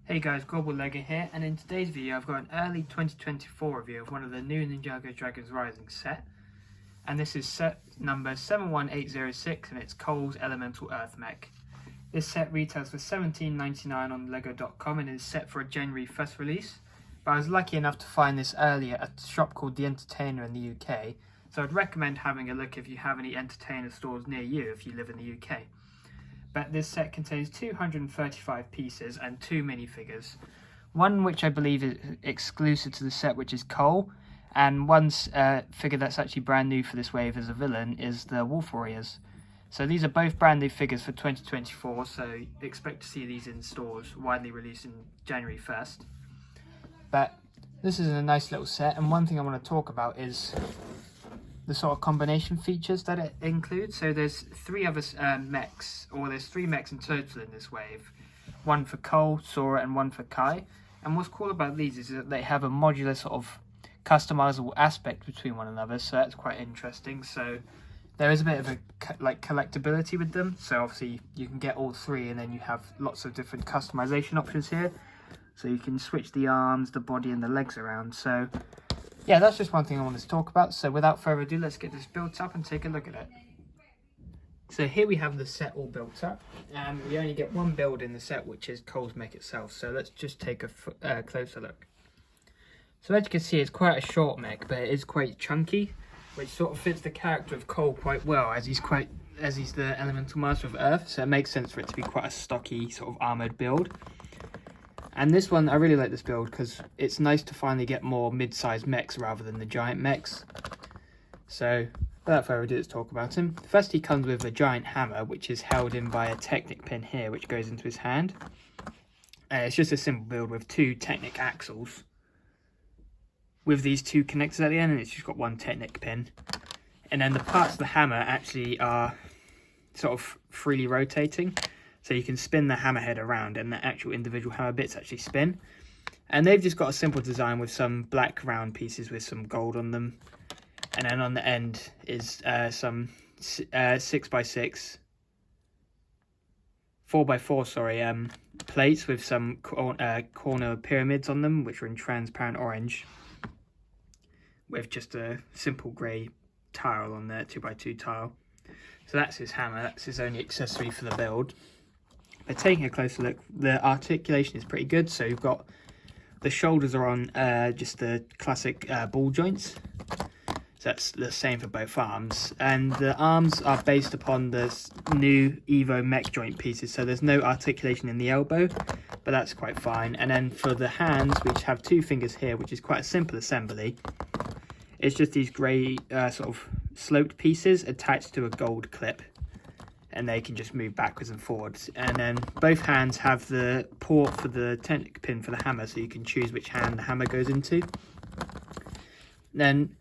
Hey guys, Global Lego here, and in today's video I've got an early 2024 review of one of the new Ninjago Dragons Rising set. And this is set number 71806 and it's Cole's Elemental Earth Mech. This set retails for $17.99 on lego.com and is set for a January 1st release. But I was lucky enough to find this earlier at a shop called The Entertainer in the UK, so I'd recommend having a look if you have any Entertainer stores near you if you live in the UK. But this set contains 235 pieces and 2 minifigures. One which I believe is exclusive to the set, which is Cole, and one figure that's actually brand new for this wave as a villain is the Wolf Warriors. So these are both brand new figures for 2024, so expect to see these in stores, widely released in January 1st. But this is a nice little set, and one thing I want to talk about is the sort of combination features that it includes. So there's three other mechs, or there's 3 mechs in total in this wave. One for Cole, Sora, and one for Kai. And what's cool about these is that they have a modular sort of customizable aspect between one another, so that's quite interesting. So there is a bit of a collectability with them. So obviously you can get all 3, and then you have lots of different customization options here. So you can switch the arms, the body, and the legs around. So yeah, that's just one thing I wanted to talk about. So without further ado, let's get this built up and take a look at it. So here we have the set all built up, and we only get one build in the set, which is Cole's mech itself. So let's just take a closer look. So as you can see, it's quite a short mech, but it is quite chunky, which sort of fits the character of Cole quite well, as he's the elemental master of Earth. So it makes sense for it to be quite a stocky sort of armored build. And this one, I really like this build because it's nice to finally get more mid-sized mechs rather than the giant mechs. So without further ado, let's talk about him. First, he comes with a giant hammer, which is held in by a Technic pin here, which goes into his hand. It's just a simple build with 2 Technic axles with these 2 connectors at the end, and it's just got 1 Technic pin. And then the parts of the hammer actually are sort of freely rotating. So you can spin the hammerhead around and the actual individual hammer bits actually spin. And they've just got a simple design with some black round pieces with some gold on them. And then on the end is some 6x6, 4x4, plates with some corner pyramids on them, which are in transparent orange, with just a simple grey tile on there, 2x2 tile. So that's his hammer, that's his only accessory for the build. But taking a closer look, the articulation is pretty good. So you've got the shoulders are on just the classic ball joints. So that's the same for both arms. And the arms are based upon the new Evo mech joint pieces. So there's no articulation in the elbow, but that's quite fine. And then for the hands, which have 2 fingers here, which is quite a simple assembly, it's just these grey sort of sloped pieces attached to a gold clip. And they can just move backwards and forwards. And then both hands have the port for the Technic pin for the hammer, so you can choose which hand the hammer goes into. Then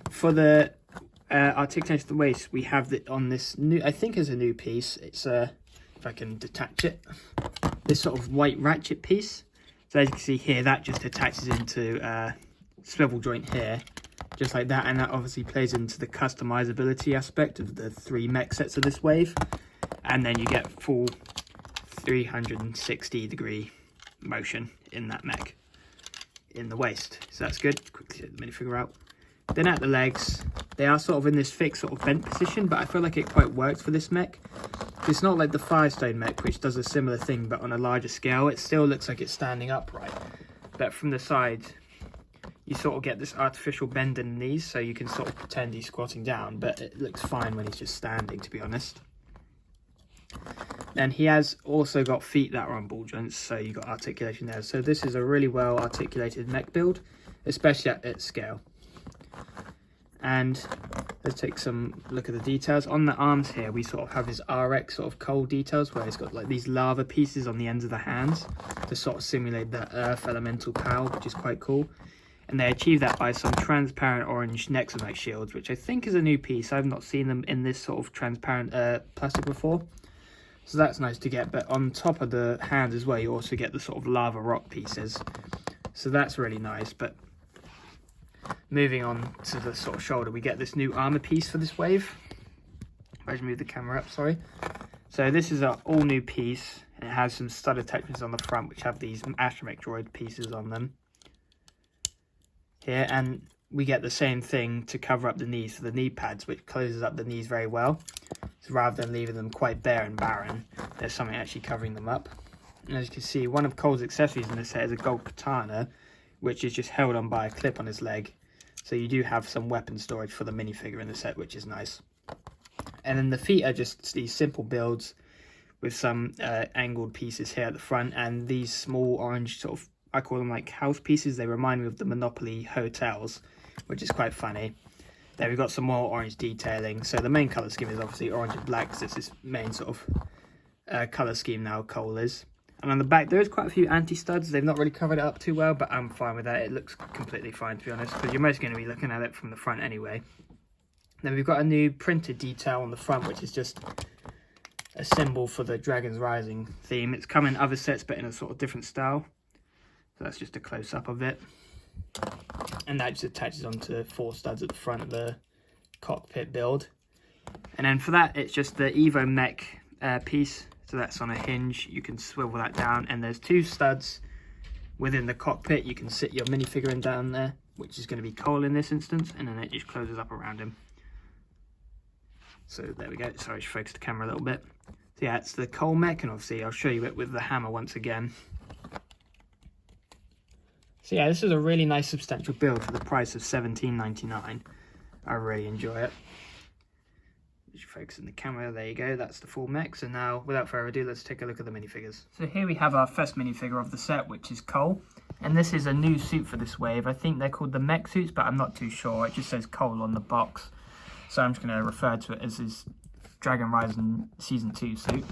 for the articulation of the waist, we have it on this new, I think is a new piece. It's if I can detach it, this sort of white ratchet piece. So as you can see here, that just attaches into swivel joint here, just like that, and that obviously plays into the customizability aspect of the 3 mech sets of this wave. And then you get full 360-degree motion in that mech in the waist, so that's good. Quickly get the minifigure out. Then at the legs, they are sort of in this fixed sort of bent position, but I feel like it quite works for this mech. It's not like the Firestone mech, which does a similar thing but on a larger scale. It still looks like it's standing upright, but from the side you sort of get this artificial bend in the knees, so you can sort of pretend he's squatting down, but it looks fine when he's just standing, to be honest. And he has also got feet that are on ball joints, so you've got articulation there. So this is a really well articulated mech build, especially at its scale. And let's take some look at the details. On the arms here, we sort of have his RX sort of Cole details, where he's got like these lava pieces on the ends of the hands to sort of simulate the earth elemental power, which is quite cool. And they achieve that by some transparent orange Nexomite shields, which I think is a new piece. I've not seen them in this sort of transparent plastic before. So that's nice to get. But on top of the hand as well, you also get the sort of lava rock pieces. So that's really nice. But moving on to the sort of shoulder, we get this new armor piece for this wave. If I just move the camera up, sorry. So this is an all new piece. And it has some stud attachments on the front, which have these astromech droid pieces on them. Here, and we get the same thing to cover up the knees for the knee pads, which closes up the knees very well. So rather than leaving them quite bare and barren, there's something actually covering them up. And as you can see, one of Cole's accessories in this set is a gold katana, which is just held on by a clip on his leg. So you do have some weapon storage for the minifigure in the set, which is nice. And then the feet are just these simple builds with some angled pieces here at the front, and these small orange sort of, I call them like house pieces. They remind me of the Monopoly hotels, which is quite funny. There we've got some more orange detailing. So the main colour scheme is obviously orange and black, because it's his main sort of colour scheme now, Cole is. And on the back there is quite a few anti-studs. They've not really covered it up too well, but I'm fine with that. It looks completely fine, to be honest, because you're mostly going to be looking at it from the front anyway. Then we've got a new printed detail on the front, which is just a symbol for the Dragons Rising theme. It's come in other sets, but in a sort of different style. So that's just a close-up of it. And that just attaches onto 4 studs at the front of the cockpit build. And then for that, it's just the Evo Mech piece. So that's on a hinge. You can swivel that down, and there's 2 studs within the cockpit. You can sit your minifigure in down there, which is going to be Cole in this instance, and then it just closes up around him. So there we go. Sorry, I should focus the camera a little bit. So yeah, it's the Cole Mech, and obviously I'll show you it with the hammer once again. So yeah, this is a really nice substantial build for the price of $17.99. I really enjoy it. Just focus in the camera, there you go, that's the full mech. So now, without further ado, let's take a look at the minifigures. So here we have our first minifigure of the set, which is Cole. And this is a new suit for this wave. I think they're called the mech suits, but I'm not too sure. It just says Cole on the box. So I'm just going to refer to it as his Dragon Rising Season 2 suit.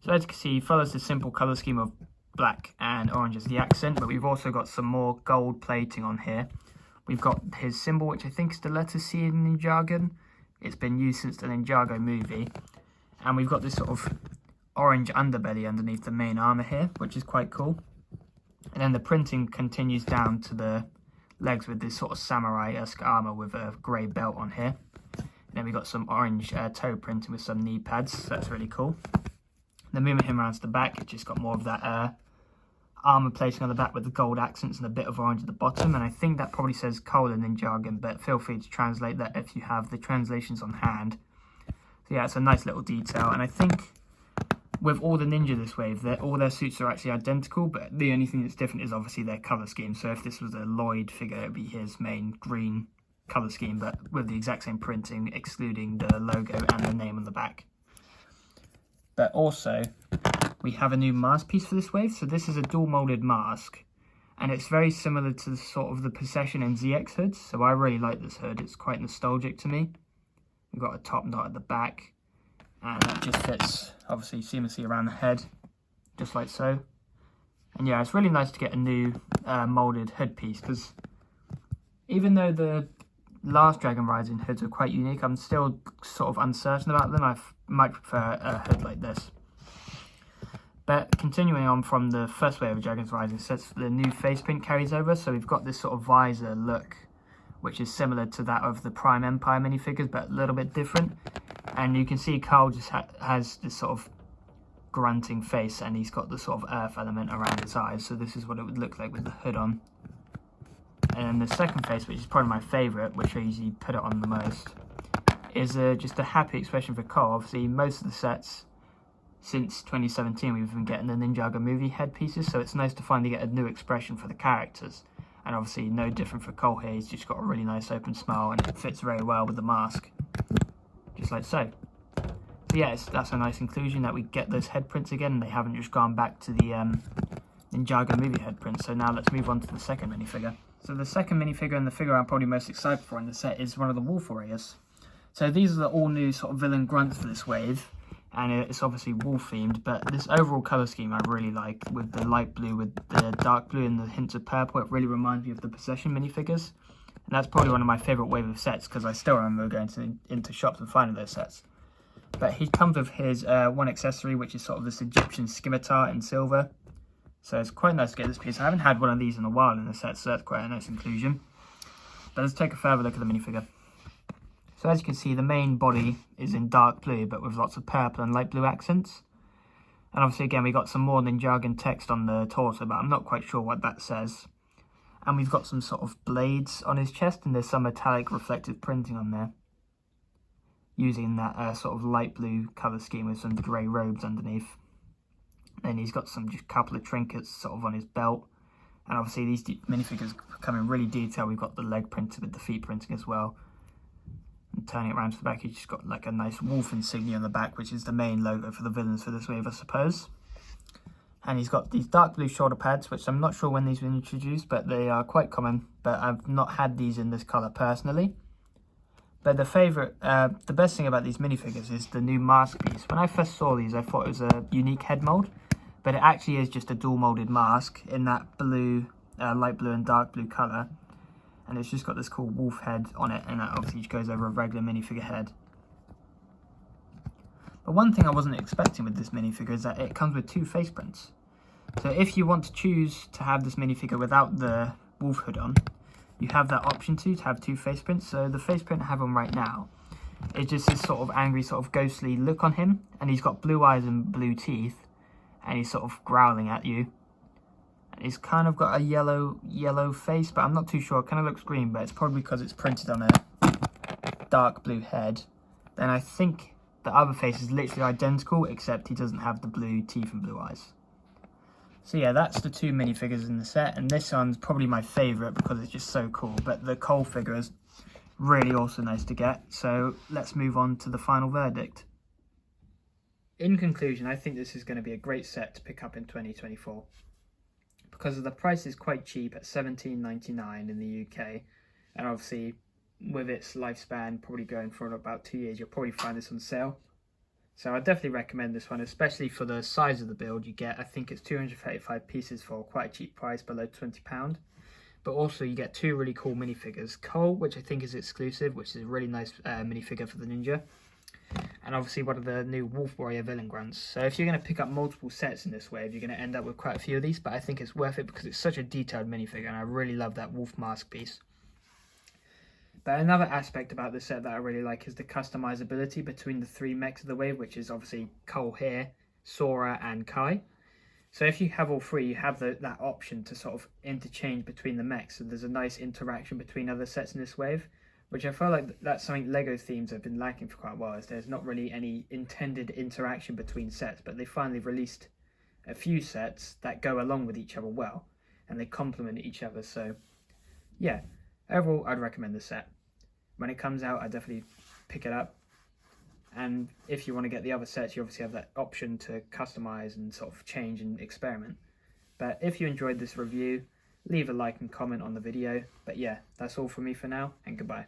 So as you can see, he follows the simple colour scheme of black and orange as the accent, but we've also got some more gold plating on here. We've got his symbol, which I think is the letter C in Ninjago. It's been used since the Ninjago movie. And we've got this sort of orange underbelly underneath the main armour here, which is quite cool. And then the printing continues down to the legs with this sort of samurai-esque armour with a grey belt on here. And then we've got some orange toe printing with some knee pads, so that's really cool. Then moving him around to the back, it's just got more of that armour plating on the back with the gold accents and a bit of orange at the bottom, and I think that probably says Cole in Ninjago, but feel free to translate that if you have the translations on hand. So yeah, it's a nice little detail, and I think with all the ninja this wave, all their suits are actually identical, but the only thing that's different is obviously their colour scheme. So if this was a Lloyd figure, it would be his main green colour scheme, but with the exact same printing, excluding the logo and the name on the back. But also, we have a new mask piece for this wave. So this is a dual molded mask, and it's very similar to the sort of the Possession and ZX hoods. So I really like this hood. It's quite nostalgic to me. We've got a top knot at the back, and that just fits obviously seamlessly around the head, just like so. And yeah, it's really nice to get a new molded hood piece, because even though the last Dragon Rising hoods are quite unique, I'm still sort of uncertain about them. I might prefer a hood like this. But continuing on from the first wave of Dragon's Rising sets, the new face print carries over. So we've got this sort of visor look, which is similar to that of the Prime Empire minifigures, but a little bit different. And you can see Carl just has this sort of grunting face, and he's got the sort of earth element around his eyes. So this is what it would look like with the hood on. And the second face, which is probably my favourite, which I usually put it on the most, is just a happy expression for Cole. Obviously, most of the sets since 2017, we've been getting the Ninjago movie headpieces, so it's nice to finally get a new expression for the characters. And obviously, no different for Cole here. He's just got a really nice open smile, and it fits very well with the mask, just like so. So yeah, that's a nice inclusion that we get those head prints again, and they haven't just gone back to the Ninjago movie head prints. So now let's move on to the second minifigure. So the second minifigure, and the figure I'm probably most excited for in the set, is one of the Wolf Warriors. So these are the all new sort of villain grunts for this wave, and it's obviously wolf themed, but this overall colour scheme I really like, with the light blue with the dark blue and the hints of purple. It really reminds me of the Possession minifigures, and that's probably one of my favourite wave of sets, because I still remember going into shops and finding those sets. But he comes with his one accessory, which is sort of this Egyptian scimitar in silver. So it's quite nice to get this piece. I haven't had one of these in a while in the set, so that's quite a nice inclusion. But let's take a further look at the minifigure. So as you can see, the main body is in dark blue, but with lots of purple and light blue accents. And obviously again we got some more Ninjago text on the torso, but I'm not quite sure what that says. And we've got some sort of blades on his chest, and there's some metallic reflective printing on there, using that sort of light blue colour scheme with some grey robes underneath. Then he's got some just couple of trinkets sort of on his belt. And obviously these minifigures come in really detailed. We've got the leg printed with the feet printing as well. And turning it around to the back, he's just got like a nice wolf insignia on the back, which is the main logo for the villains for this wave, I suppose. And he's got these dark blue shoulder pads, which I'm not sure when these were introduced, but they are quite common. But I've not had these in this colour personally. But the best thing about these minifigures is the new mask piece. When I first saw these, I thought it was a unique head mould, but it actually is just a dual moulded mask in that blue, light blue and dark blue colour. And it's just got this cool wolf head on it, and that obviously just goes over a regular minifigure head. But one thing I wasn't expecting with this minifigure is that it comes with 2 face prints. So if you want to choose to have this minifigure without the wolf hood on, you have that option to have 2 face prints. So the face print I have on right now is just this sort of angry, sort of ghostly look on him, and he's got blue eyes and blue teeth, and he's sort of growling at you. And he's kind of got a yellow face, but I'm not too sure. It kind of looks green, but it's probably because it's printed on a dark blue head. Then I think the other face is literally identical, except he doesn't have the blue teeth and blue eyes. So yeah, that's the 2 minifigures in the set, and this one's probably my favourite because it's just so cool. But the Cole figure is really also nice to get. So let's move on to the final verdict. In conclusion, I think this is going to be a great set to pick up in 2024. Because the price is quite cheap at $17.99 in the UK, and obviously with its lifespan probably going for about 2 years, you'll probably find this on sale. So I definitely recommend this one, especially for the size of the build you get. I think it's 235 pieces for quite a cheap price, below £20. But also you get 2 really cool minifigures. Cole, which I think is exclusive, which is a really nice minifigure for the ninja. And obviously one of the new Wolf Warrior villain grunts. So if you're going to pick up multiple sets in this wave, you're going to end up with quite a few of these. But I think it's worth it because it's such a detailed minifigure, and I really love that wolf mask piece. But another aspect about this set that I really like is the customizability between the 3 mechs of the wave, which is obviously Cole here, Sora and Kai. So if you have all 3, you have that option to sort of interchange between the mechs. So there's a nice interaction between other sets in this wave, which I feel like that's something LEGO themes have been lacking for quite a while, is there's not really any intended interaction between sets, but they finally released a few sets that go along with each other well, and they complement each other. So yeah, overall I'd recommend this set. When it comes out, I definitely pick it up. And if you want to get the other sets, you obviously have that option to customize and sort of change and experiment. But if you enjoyed this review, leave a like and comment on the video. But yeah, that's all from me for now, and goodbye.